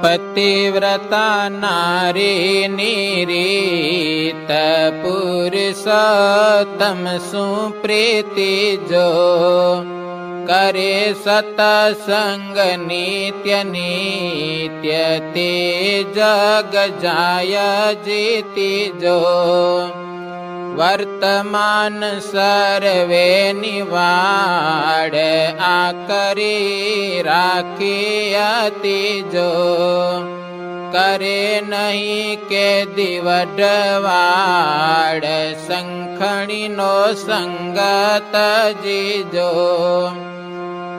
पतिव्रता नारी रीत पुरुषोत्तम सुप्रीति जो करे सतसंग नित्य नित्य ते जग जाय जीति जो वर्तमान सर्वे निवाड़ आकरी राखी अति जो करे नहीं के दिवडवाड़ संखणी नो संगत जीजो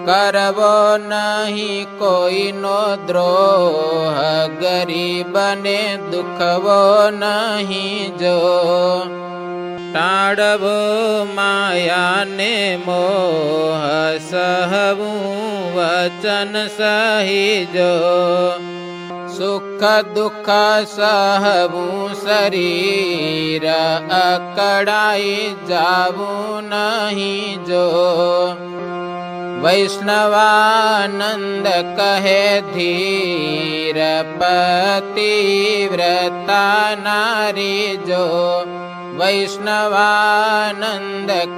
करवो नहीं कोई नो द्रोह गरीब ने दुखवो नहीं जो टाड़वो माया ने मोह सहवू वचन सही जो सुख दुख सहवू शरीर अकड़ाई जावू नहीं जो वैष्णवानंद कहे धीर पतिव्रता नारी जो वैष्णवानंद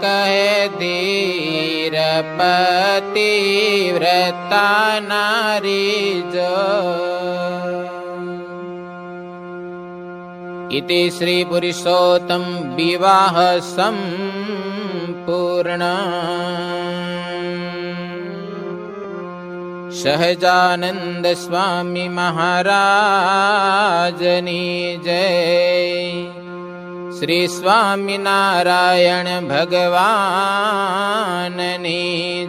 कहे धीर पतिव्रता नारी जो। इति श्री पुरुषोत्तम विवाह संपूर्ण। सहजानंद स्वामी महाराजनी जय। श्री स्वामी नारायण भगवाननी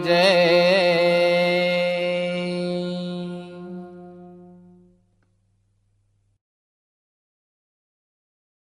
जय।